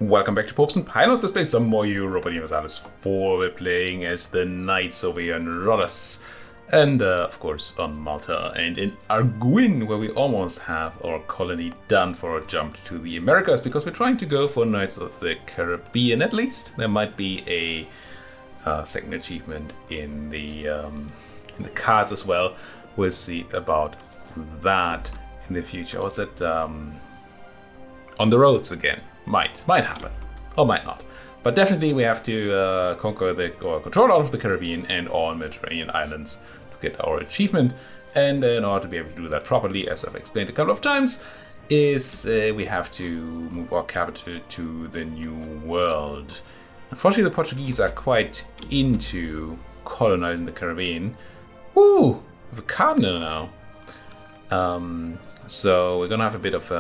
Welcome back to Popes and Pilots. Let's play some more Europa Universalis IV. We're playing as the Knights over here in Rhodes. And, of course, on Malta and in Arguin, where we almost have our colony done for a jump to the Americas, because we're trying to go for Knights of the Caribbean at least. There might be a second achievement in the cards as well. We'll see about that in the future. Was it on the roads again? Might happen, or might not. But definitely we have to conquer or control all of the Caribbean and all Mediterranean islands to get our achievement. And in order to be able to do that properly, as I've explained a couple of times, is we have to move our capital to the New World. Unfortunately, the Portuguese are quite into colonizing the Caribbean. Woo! We have a cardinal now. So we're gonna have a bit of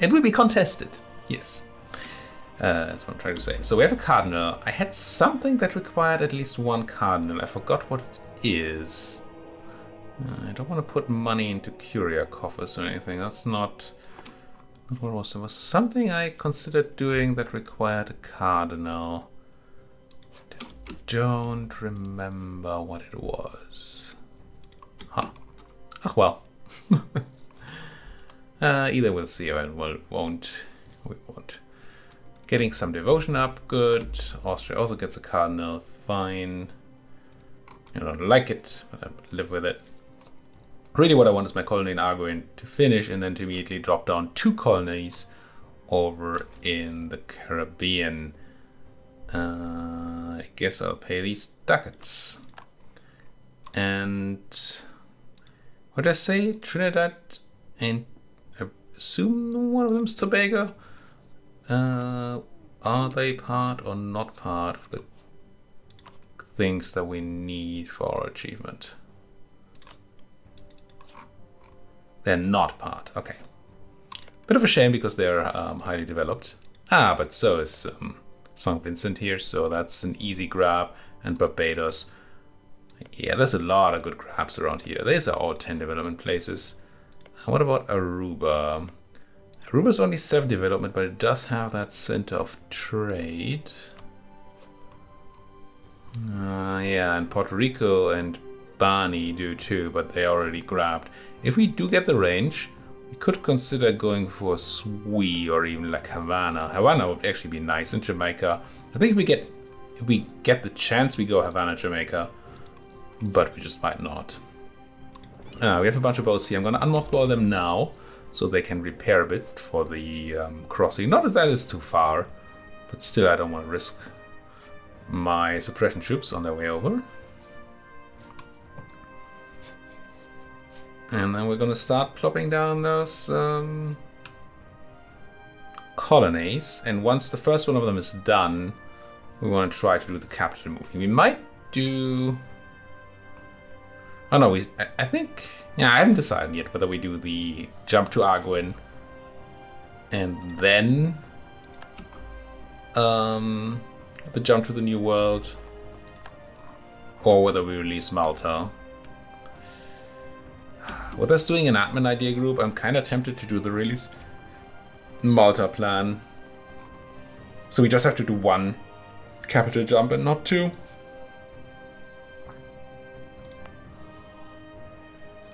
it will be contested, yes. That's what I'm trying to say. So we have a cardinal. I had something that required at least one cardinal. I forgot what it is. I don't want to put money into curia coffers or anything. That's not... What was there? Was something I considered doing that required a cardinal. Don't remember what it was. Huh. Ach well. Either we'll see or we won't. Getting some devotion up, good. Austria also gets a cardinal, fine. I don't like it, but I live with it. Really what I want is my colony in Arguin to finish and then to immediately drop down 2 colonies over in the Caribbean. I guess I'll pay these ducats. And what did I say? Trinidad and assume one of them's Tobago. Are they part or not part of the things that we need for our achievement? They're not part. Okay. Bit of a shame because they're highly developed. But so is St. Vincent here, so that's an easy grab. And Barbados. Yeah, there's a lot of good grabs around here. These are all 10 development places. What about Aruba? Aruba's only 7 development, but it does have that center of trade. Yeah, and Puerto Rico and Bani do too, but they already grabbed. If we do get the range, we could consider going for Sui or even like Havana. Havana would actually be nice, in Jamaica. I think if we get the chance, we go Havana, Jamaica, but we just might not. We have a bunch of boats here. I'm going to unmothball them now so they can repair a bit for the crossing. Not that is too far, but still I don't want to risk my suppression troops on their way over. And then we're going to start plopping down those colonies. And once the first one of them is done, we want to try to do the capital moving. We might do... Oh no, I think, yeah, I haven't decided yet whether we do the jump to Arguin and then the jump to the New World, or whether we release Malta. With us doing an admin idea group, I'm kind of tempted to do the release Malta plan. So we just have to do 1 capital jump and not 2.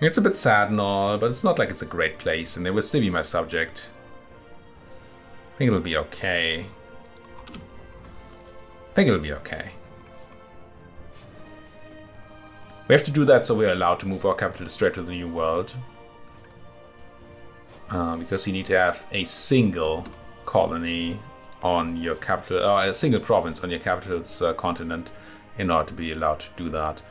It's a bit sad and all, but it's not like it's a great place, and it will still be my subject. I think it'll be okay. We have to do that so we're allowed to move our capital straight to the New World. Because you need to have a single colony on your capital, or a single province on your capital's continent in order to be allowed to do that.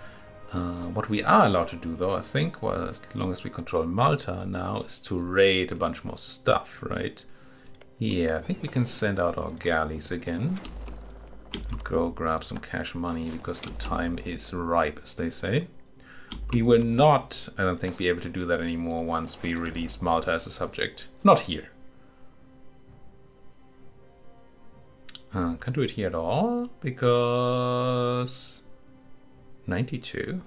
What we are allowed to do, though, I think, well, as long as we control Malta now, is to raid a bunch more stuff, right? Yeah, I think we can send out our galleys again. Go grab some cash money, because the time is ripe, as they say. We will not, I don't think, be able to do that anymore once we release Malta as a subject. Not here. Can't do it here at all, because... 92?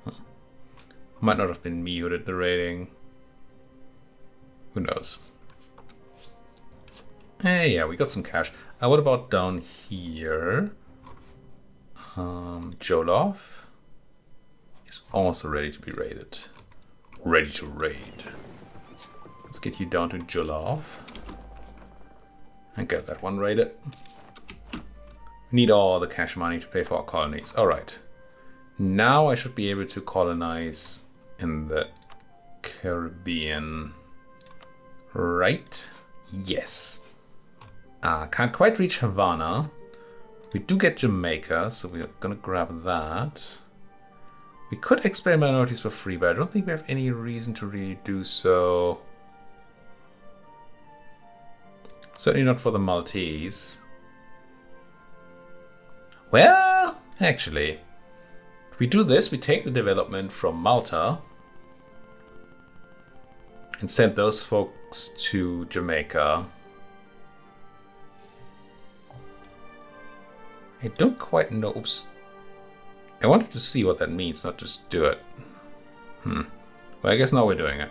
Huh. Might not have been me who did the rating. Who knows? Hey, yeah, we got some cash. What about down here? Jolov is also ready to be raided. Ready to raid. Let's get you down to Jolov. And get that one raided. Need all the cash money to pay for our colonies. Alright. Now I should be able to colonize in the Caribbean. Right? Yes. Can't quite reach Havana. We do get Jamaica, so we're gonna grab that. We could expand minorities for free, but I don't think we have any reason to really do so. Certainly not for the Maltese. Well, actually, if we do this, we take the development from Malta and send those folks to Jamaica. I don't quite know. Oops. I wanted to see what that means, not just do it. Well, I guess now we're doing it.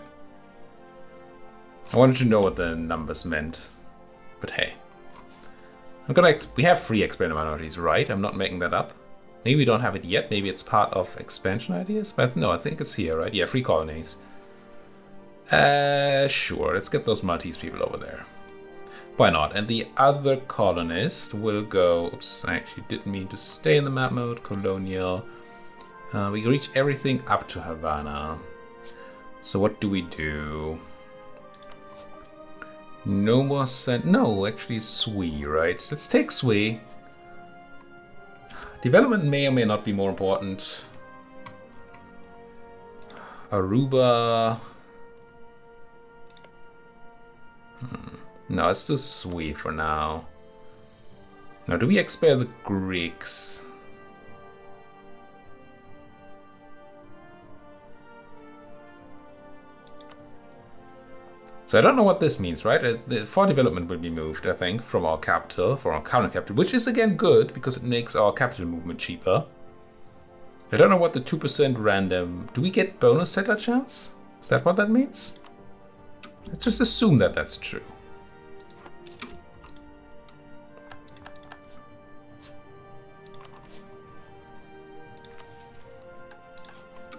I wanted to know what the numbers meant. But hey. We have free expanded minorities, right? I'm not making that up. Maybe we don't have it yet. Maybe it's part of expansion ideas. But no, I think it's here, right? Yeah, free colonies. Sure. Let's get those Maltese people over there. Why not? And the other colonist will go... Oops, I actually didn't mean to stay in the map mode. Colonial. We reach everything up to Havana. So what do we do? No more send... No, actually Sui, right? Let's take Sui. Development may or may not be more important. Aruba... No, let's do Sui for now. Now, do we expel the Greeks? So I don't know what this means, right? The for development will be moved, I think, from our capital, from our current capital, which is again good because it makes our capital movement cheaper. I don't know what the 2% random... Do we get bonus settler chance? Is that what that means? Let's just assume that that's true.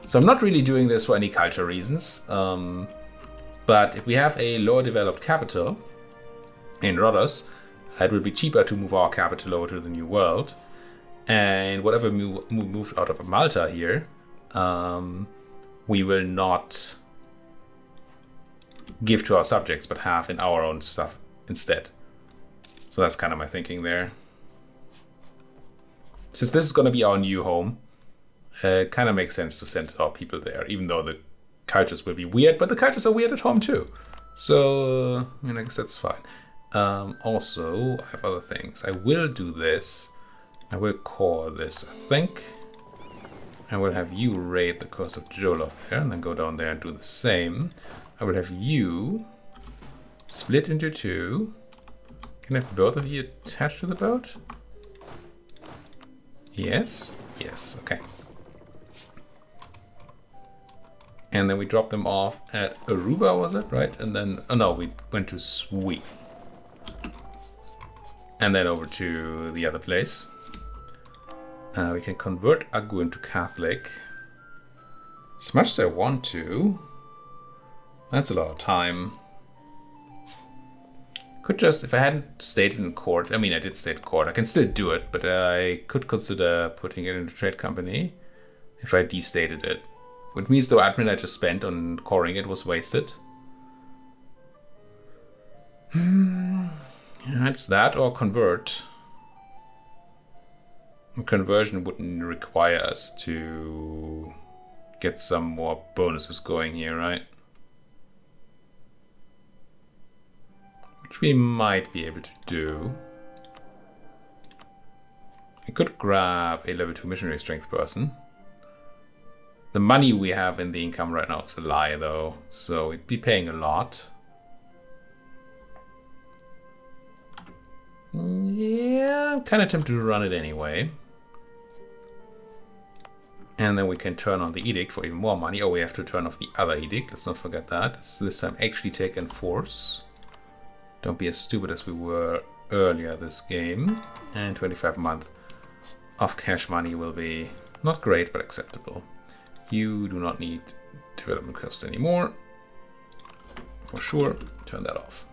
So I'm not really doing this for any culture reasons. But if we have a lower developed capital in Rhodos, it will be cheaper to move our capital over to the New World. And whatever moved out of Malta here, we will not give to our subjects, but have in our own stuff instead. So that's kind of my thinking there. Since this is going to be our new home, it kind of makes sense to send our people there, even though the cultures will be weird, but the cultures are weird at home too. So, I guess that's fine. Also, I have other things. I will do this. I will core this, I think. I will have you raid the coast of Jolov there, and then go down there and do the same. I will have you split into two. Can I have both of you attached to the boat? Yes? Yes, okay. And then we dropped them off at Aruba, was it? Right? And then, oh no, we went to Sui. And then over to the other place. We can convert Agu to Catholic. As much as I want to. That's a lot of time. Could just, if I hadn't stayed in court, I mean, I did stay in court. I can still do it, but I could consider putting it into trade company if I destated it. Which means the admin I just spent on coring it was wasted. It's that or convert. Conversion wouldn't require us to get some more bonuses going here, right? Which we might be able to do. I could grab a level 2 missionary strength person. The money we have in the income right now is a lie, though, so we'd be paying a lot. Yeah, I'm kind of tempted to run it anyway. And then we can turn on the edict for even more money. Oh, we have to turn off the other edict. Let's not forget that. This time actually take enforce. Don't be as stupid as we were earlier this game. And 25 a month of cash money will be not great, but acceptable. You do not need development costs anymore. For sure, turn that off.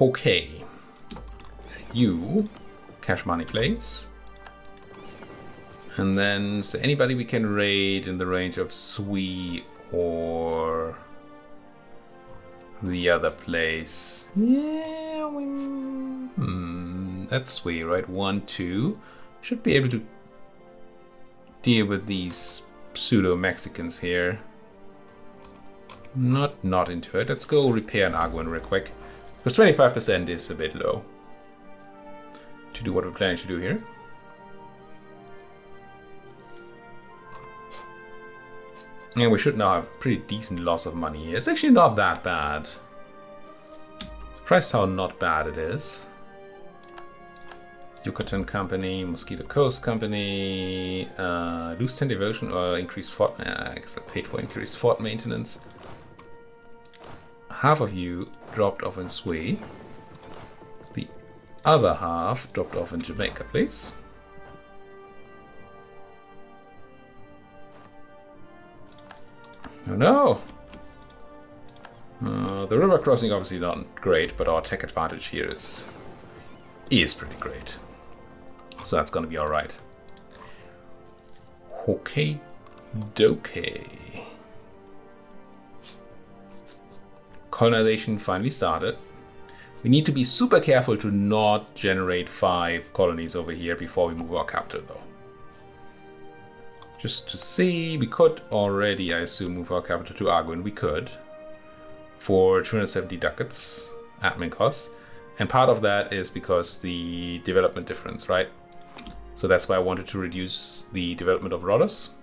Okay. You, cash money please. And then, is there anybody we can raid in the range of Sui or the other place? Yeah, that's Sui, right? 1, 2. Should be able to deal with these pseudo-Mexicans here. Not into it. Let's go repair an Arguin real quick. Because 25% is a bit low to do what we're planning to do here. And we should now have pretty decent loss of money. It's actually not that bad. Surprised how not bad it is. Yucatan Company, Mosquito Coast Company, lose 10 devotion or increased fort. I guess I paid for increased fort maintenance. Half of you dropped off in Sui. The other half dropped off in Jamaica, please. Oh no! The river crossing obviously not great, but our tech advantage here is pretty great. So that's gonna be alright. Okay, dokie. Colonization finally started. We need to be super careful to not generate 5 colonies over here before we move our capital though. Just to see, we could already, I assume, move our capital to Arguin. We could. For 270 ducats admin cost. And part of that is because the development difference, right? So that's why I wanted to reduce the development of Rhodos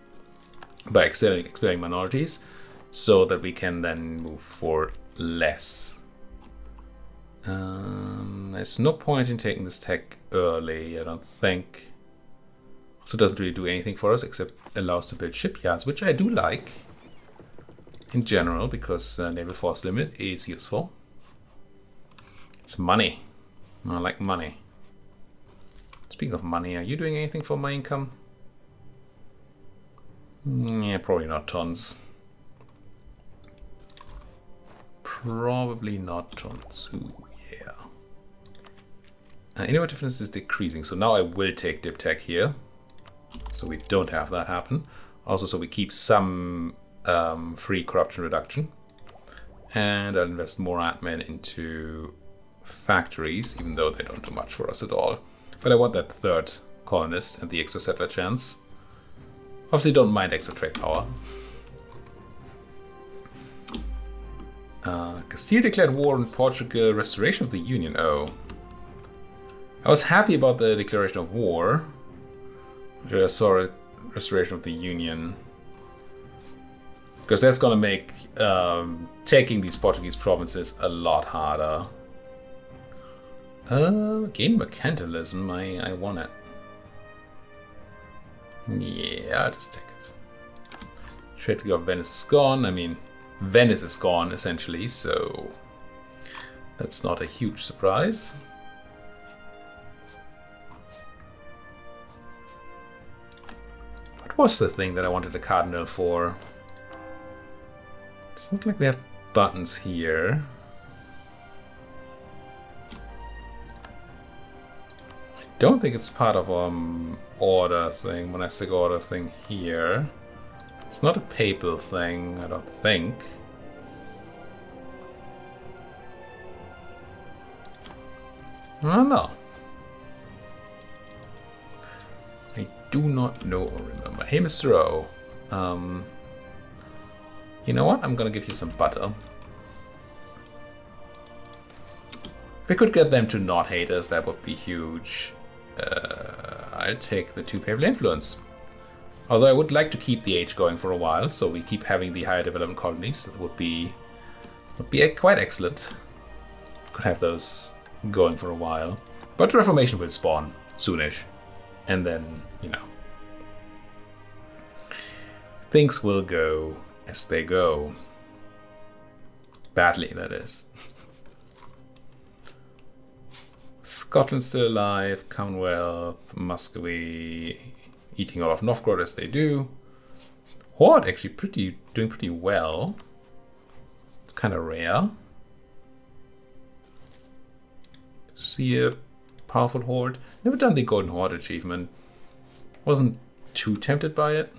by expelling minorities, so that we can then move for less. There's no point in taking this tech early, I don't think. So it doesn't really do anything for us except allow us to build shipyards, which I do like in general because naval force limit is useful. It's money. I like money. Speaking of money, are you doing anything for my income? Yeah, probably not tons. Probably not tons. Ooh, yeah. Innovativeness is decreasing, so now I will take Dip Tech here. So we don't have that happen. Also, so we keep some free corruption reduction. And I'll invest more admin into factories, even though they don't do much for us at all. But I want that 3rd colonist and the extra settler chance. Obviously don't mind extra trade power. Castile declared war on Portugal, restoration of the Union. Oh. I was happy about the declaration of war. I saw restoration of the Union. Because that's gonna make taking these Portuguese provinces a lot harder. Gain mercantilism, I want it. Yeah, I'll just take it. Trade of Venice is gone. I mean, Venice is gone essentially, so that's not a huge surprise. What was the thing that I wanted a cardinal for? It's not like we have buttons here. I don't think it's part of order thing, monastic order thing here. It's not a papal thing, I don't think. I don't know. I do not know or remember. Hey, Mr. O. You know what? I'm gonna give you some butter. If we could get them to not hate us, that would be huge. I'll take the 2 papal influence. Although I would like to keep the age going for a while, so we keep having the higher development colonies. That would be quite excellent. Could have those going for a while. But Reformation will spawn soonish. And then, you know, things will go as they go. Badly, that is. Scotland still alive, Commonwealth, Muscovy eating all of Novgorod as they do. Horde actually doing pretty well. It's kind of rare. See a powerful Horde. Never done the Golden Horde achievement. Wasn't too tempted by it.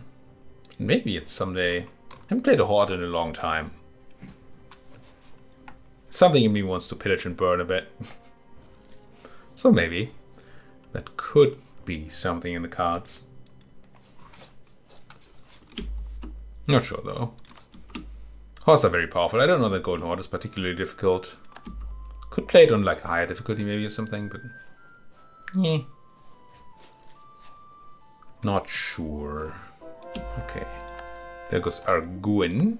Maybe it's someday. Haven't played a Horde in a long time. Something in me wants to pillage and burn a bit. So maybe that could be something in the cards. Not sure though. Hordes are very powerful. I don't know that Golden Horde is particularly difficult. Could play it on like a higher difficulty maybe or something, but yeah. Not sure. Okay. There goes Arguin.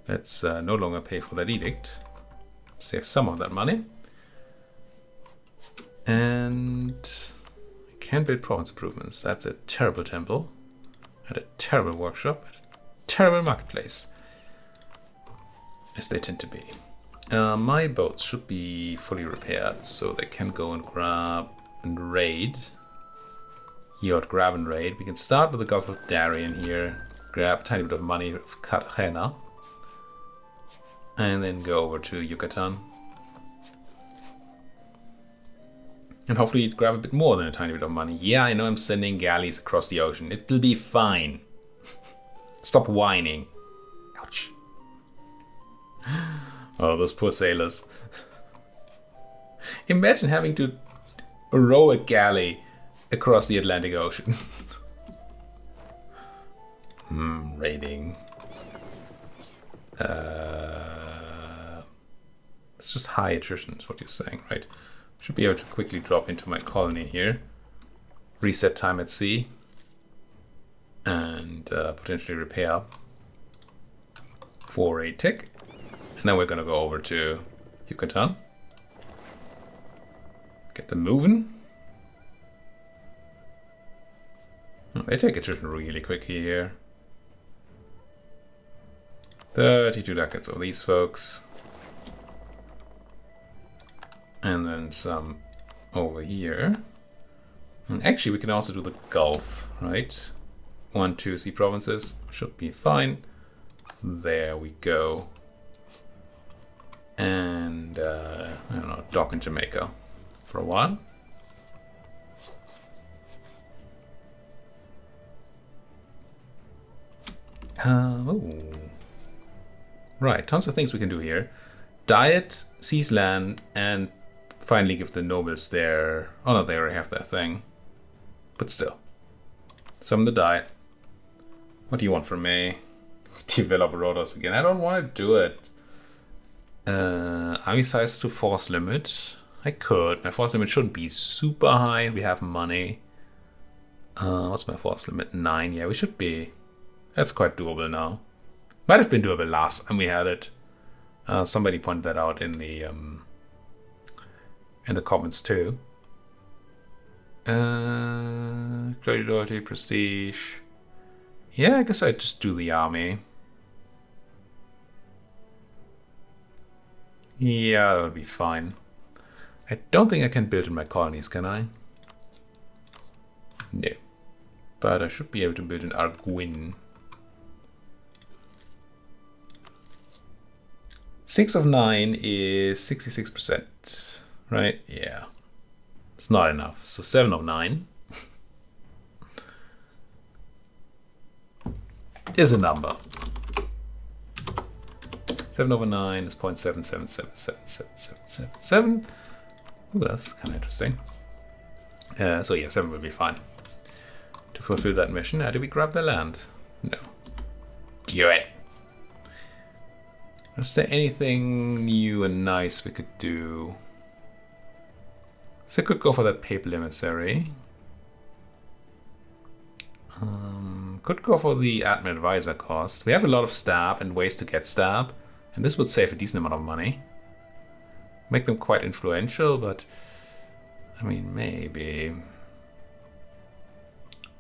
Let's no longer pay for that edict. Save some of that money. And I can build province improvements. That's a terrible temple. At a terrible workshop. At a terrible marketplace. As they tend to be. My boats should be fully repaired, so they can go and grab and raid. Grab and raid. We can start with the Gulf of Darien here. Grab a tiny bit of money of Cartagena. And then go over to Yucatan. And hopefully grab a bit more than a tiny bit of money. Yeah, I know I'm sending galleys across the ocean. It'll be fine. Stop whining. Ouch. Oh, those poor sailors. Imagine having to row a galley across the Atlantic Ocean. Raiding. It's just high attrition is what you're saying, right? Should be able to quickly drop into my colony here. Reset time at sea. And potentially repair for a tick. And then we're going to go over to Yucatan. Get them moving. Oh, they take attrition really quickly here. 32 ducats of these folks. And then some over here. And actually we can also do the Gulf, right? 1, 2 sea provinces. Should be fine. There we go. And I don't know, dock in Jamaica for a while. Oh. Right, tons of things we can do here. Diet, seize land, and finally give the nobles their... Oh no, they already have their thing. But still. Summon the diet. What do you want from me? Develop Rhodos again. I don't want to do it. Army size to force limit. I could. My force limit shouldn't be super high. We have money. What's my force limit? 9. Yeah, we should be. That's quite doable now. Might have been doable last time we had it. Somebody pointed that out in the comments too. Loyalty, prestige. Yeah, I guess I'd just do the army. Yeah, that'll be fine. I don't think I can build in my colonies, can I? No. But I should be able to build in Arguin. 6 of 9 is 66%, right? Yeah. It's not enough. So 7 of 9 is a number. 7 over 9 is 0.77777777. Ooh, that's kind of interesting. So yeah, 7 will be fine. To fulfill that mission, do we grab the land? No. Do it. Is there anything new and nice we could do? So I could go for that papal emissary. Could go for the admin advisor cost. We have a lot of stab and ways to get stab. And this would save a decent amount of money. Make them quite influential, but... I mean, maybe...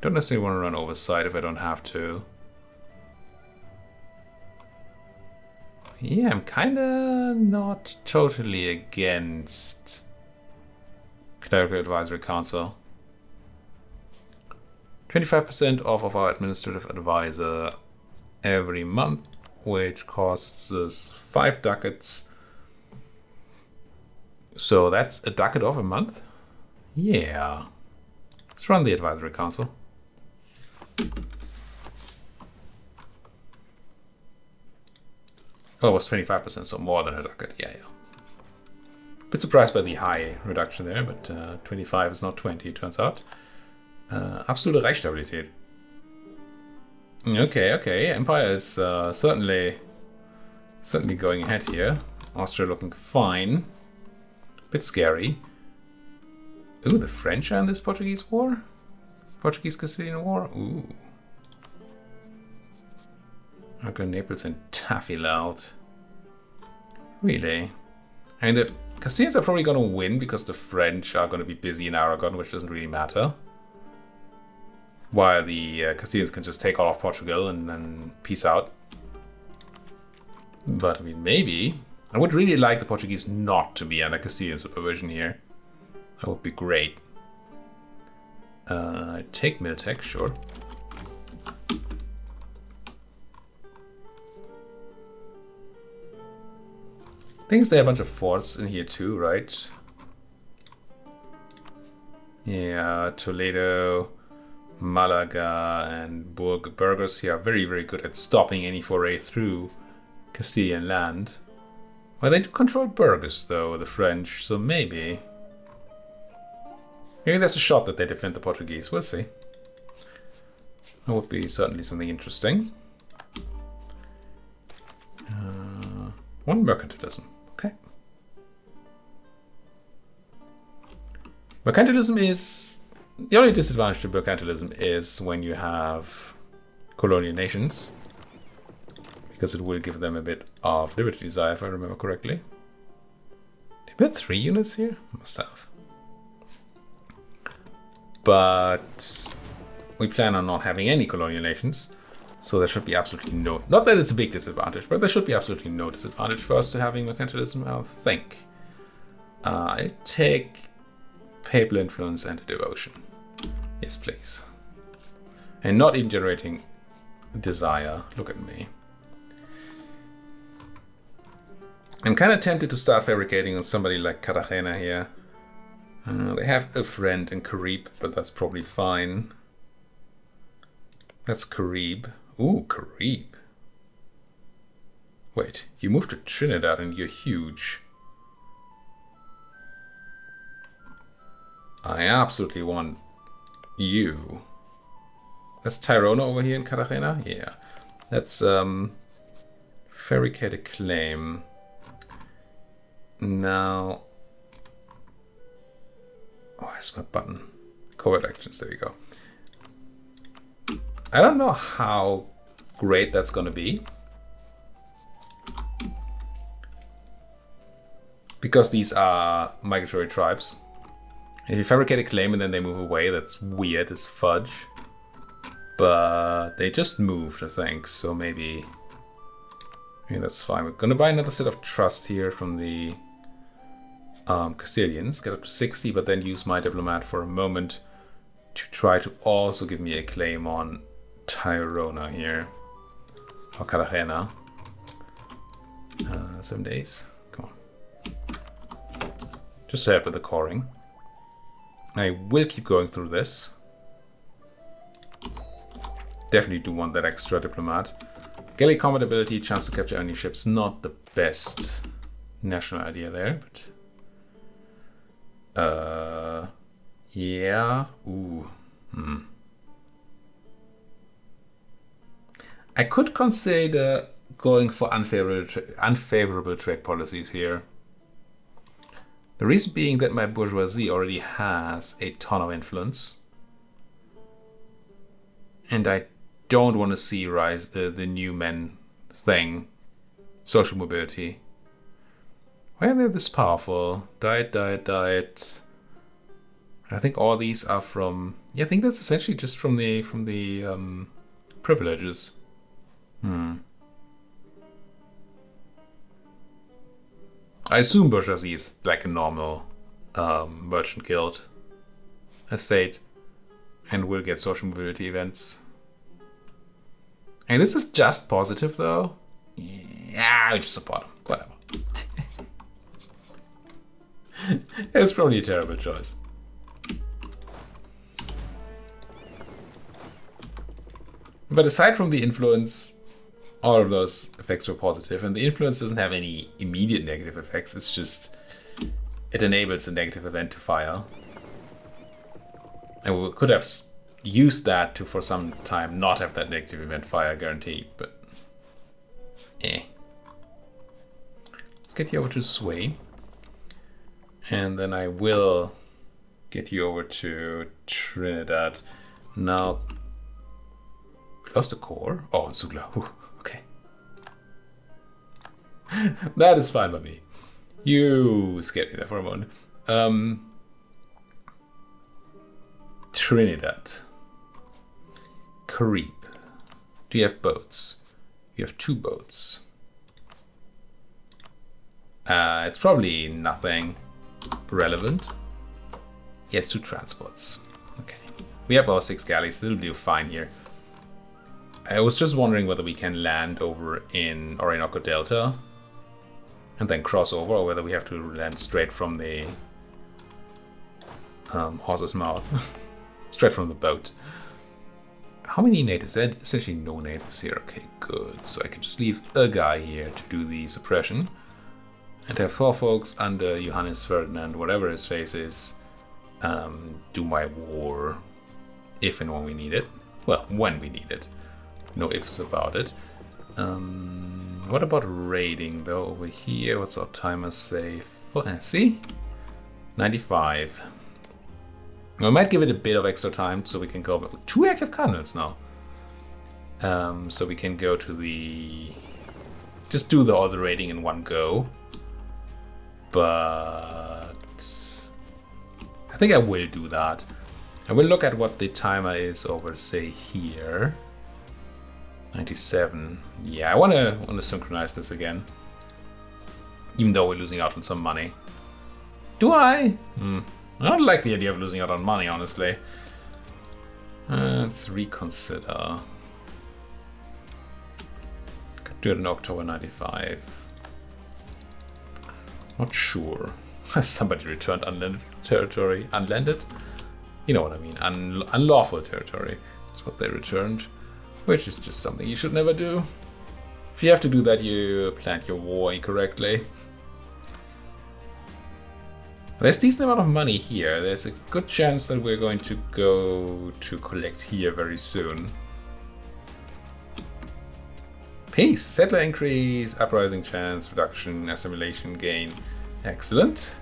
Don't necessarily want to run oversight if I don't have to. Yeah, I'm kinda not totally against Clerical Advisory Council. 25% off of our administrative advisor every month, which costs us 5 ducats. So that's a ducat off a month? Yeah. Let's run the advisory council. Oh, it was 25%, so more than a ducat. Yeah. Bit surprised by the high reduction there, but 25 is not 20, it turns out. Absolute Reichsstabilität. Okay. Empire is certainly going ahead here. Austria looking fine. Bit scary. Ooh, the French are in this Portuguese war? Portuguese-Castilian war? Ooh. Okay, Naples and Tafilalt. Really? I mean, the Castilians are probably going to win because the French are going to be busy in Aragon, which doesn't really matter. While the Castilians can just take all of Portugal and then peace out. But, I mean, maybe. I would really like the Portuguese not to be under Castilian supervision here. That would be great. Take Miltech, sure. I think there are a bunch of forts in here too, right? Yeah, Toledo, Malaga, and Burgos here are very, very good at stopping any foray through Castilian land. Well, they do control Burgos, though, the French, so maybe. Maybe there's a shot that they defend the Portuguese. We'll see. That would be certainly something interesting. One mercantilism. Okay. Mercantilism is... The only disadvantage to mercantilism is when you have colonial nations. Because it will give them a bit of liberty desire, if I remember correctly. They built 3 units here? Must have. But we plan on not having any colonial nations. So there should be absolutely no... Not that it's a big disadvantage, but there should be absolutely no disadvantage for us to having mercantilism, I think. I'll take papal influence and devotion. Yes, please. And not even generating desire. Look at me. I'm kind of tempted to start fabricating on somebody like Cartagena here. They have a friend in Carib, but that's probably fine. That's Carib. Ooh, Carib. Wait, you moved to Trinidad and you're huge. I absolutely want you. That's Tirona over here in Cartagena? Yeah. That's fabricated claim. Now, oh, where's my button? Covert actions, there you go. I don't know how great that's going to be. Because these are migratory tribes. If you fabricate a claim and then they move away, that's weird as fudge. But they just moved, I think, so maybe that's fine. We're going to buy another set of trust here from the Castilians, get up to 60, but then use my diplomat for a moment to try to also give me a claim on Tirona here, or Cartagena. 7 days, come on. Just to help with the coring. I will keep going through this. Definitely do want that extra diplomat. Galley combat ability, chance to capture enemy ships, not the best national idea there, but yeah. Ooh. I could consider going for unfavorable trade policies here. The reason being that my bourgeoisie already has a ton of influence. And I don't want to see rise the new men thing. Social mobility. Why are they this powerful? Diet. I think all these are from... Yeah, I think that's essentially just from the privileges. I assume bourgeoisie is like a normal merchant guild estate, and will get social mobility events. And this is just positive though. Yeah, we just support him. Whatever. It's probably a terrible choice. But aside from the influence, all of those effects were positive, and the influence doesn't have any immediate negative effects. It's just it enables a negative event to fire, and we could have used that to for some time not have that negative event fire guaranteed. But let's get you over to Sway, and then I will get you over to Trinidad. Now, we lost the core. Oh, Sugla. Whew. Okay. That is fine by me. You scared me there for a moment. Trinidad. Carib. Do you have boats? You have 2 boats. It's probably nothing relevant. Yes, 2 transports. Okay. We have our 6 galleys. They'll do fine here. I was just wondering whether we can land over in Orinoco Delta and then cross over, or whether we have to land straight from the horse's mouth. Straight from the boat. How many natives? There's essentially no natives here. Okay, good. So I can just leave a guy here to do the suppression. And have 4 folks under Johannes Ferdinand, whatever his face is, do my war if and when we need it. Well, when we need it. No ifs about it. What about raiding though over here? What's our timer say? See? 95. We might give it a bit of extra time so we can go with 2 active cardinals now. So we can go to the... just do all the raiding in one go. But I think I will do that. I will look at what the timer is over, say, here. 97. Yeah, I want to synchronize this again. Even though we're losing out on some money. Do I? I don't like the idea of losing out on money, honestly. Let's reconsider. Could do it in October 95. Not sure. Somebody returned unlanded territory. Unlanded? You know what I mean. Unlawful territory. That's what they returned. Which is just something you should never do. If you have to do that, you planned your war incorrectly. There's a decent amount of money here. There's a good chance that we're going to go to collect here very soon. Peace. Settler increase, uprising chance, reduction, assimilation gain. Excellent.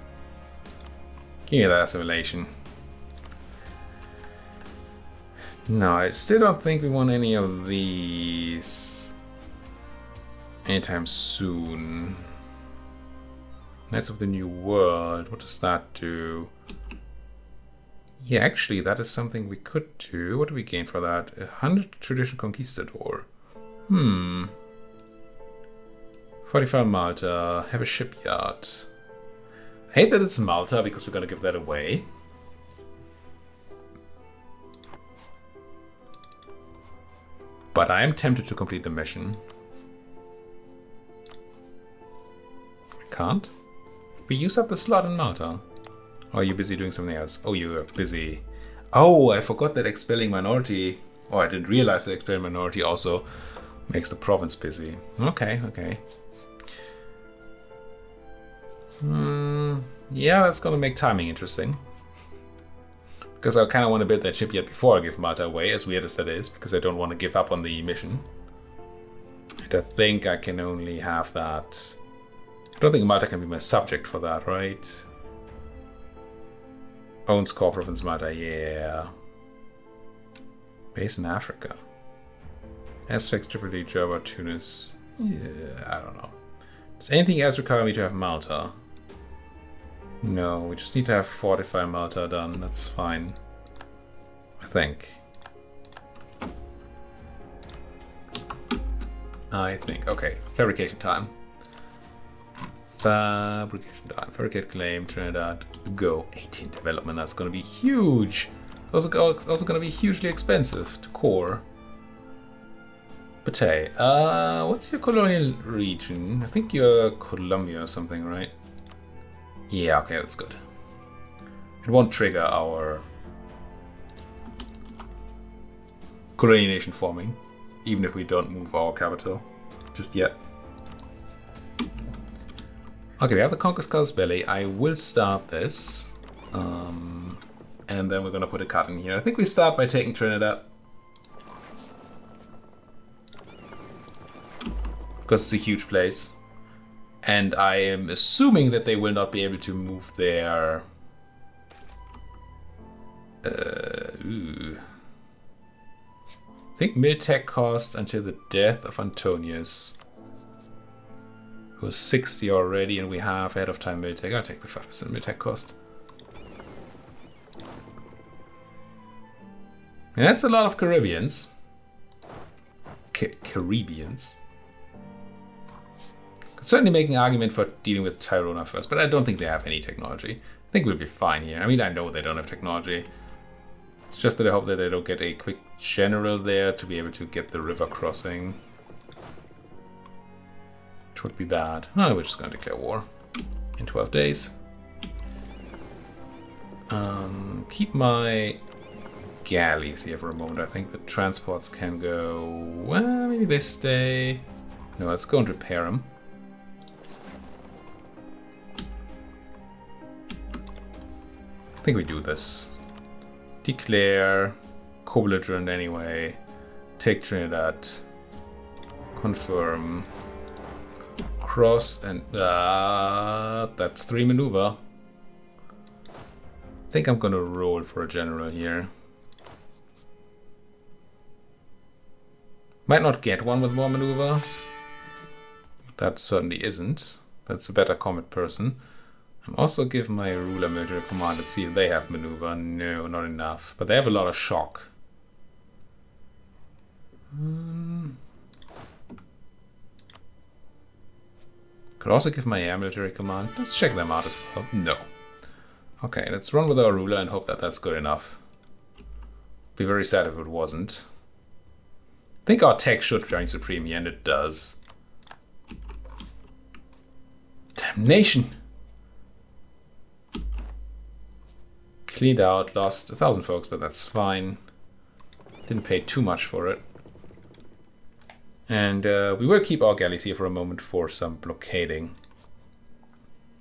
Give me that assimilation. No, I still don't think we want any of these anytime soon. Knights of the New World, what does that do? Yeah, actually, that is something we could do. What do we gain for that? 100 Tradition Conquistador. 45 Malta, have a shipyard. I hate that it's Malta because we're gonna give that away. But I am tempted to complete the mission. I can't. We use up the slot in Malta. Or are you busy doing something else? Oh, you are busy. Oh, I forgot that expelling minority. Oh, I didn't realize that expelling minority also makes the province busy. Okay, okay. Yeah, that's gonna make timing interesting. Because I kind of want to build that shipyard before I give Malta away, as weird as that is, because I don't want to give up on the mission. And I think I can only have that... I don't think Malta can be my subject for that, right? Owns core province Malta, yeah. Base in Africa. Aspects, Tripoli, Java, Tunis. Yeah, I don't know. Does anything else require me to have Malta? No, we just need to have Fortify Malta done. That's fine. I think. Okay, fabrication time. Fabrication done. Fabricate claim, Trinidad, go. 18 development, that's going to be huge. It's also going to be hugely expensive to core. But hey, what's your colonial region? I think you're Colombia or something, right? Yeah, okay, that's good. It won't trigger our colonization forming, even if we don't move our capital just yet. Okay, we have the Conquest Cause Belly. I will start this. And then we're going to put a cut in here. I think we start by taking Trinidad. Because it's a huge place. And I am assuming that they will not be able to move their... I think Miltech cost until the death of Antonius. Who was 60 already, and we have ahead of time Miltech. I'll take the 5% Miltech cost. And that's a lot of Caribbeans. Caribbeans. Could certainly make an argument for dealing with Tirona first, but I don't think they have any technology. I think we'll be fine here. I mean, I know they don't have technology. It's just that I hope that they don't get a quick general there to be able to get the river crossing. Which would be bad. No, we're just going to declare war in 12 days. Keep my galleys here for a moment. I think the transports can go... Well, maybe they stay... No, let's go and repair them. I think we do this. Declare, co-belligerent anyway, take Trinidad, confirm, cross, and that's 3 maneuver. I think I'm gonna roll for a general here. Might not get one with more maneuver. That certainly isn't. That's a better combat person. I'm also give my ruler military command. Let's see if they have maneuver. No, not enough. But they have a lot of shock. Could also give my air military command. Let's check them out as well. No. Okay, let's run with our ruler and hope that that's good enough. Be very sad if it wasn't. I think our tech should reign supreme here, and it does. Damnation! Cleaned out, lost 1,000 folks, but that's fine. Didn't pay too much for it. And we will keep our galleys here for a moment for some blockading.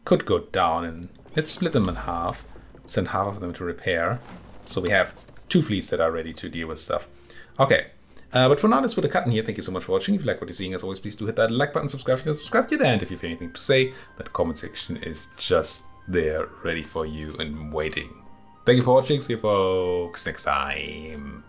Could go down, and let's split them in half. Send half of them to repair. So we have 2 fleets that are ready to deal with stuff. Okay. But for now, let's put a cut in here. Thank you so much for watching. If you like what you're seeing, as always, please do hit that like button, subscribe if you're not subscribed yet, and if you have anything to say, that comment section is just there, ready for you and waiting. Thank you for watching. See you folks next time.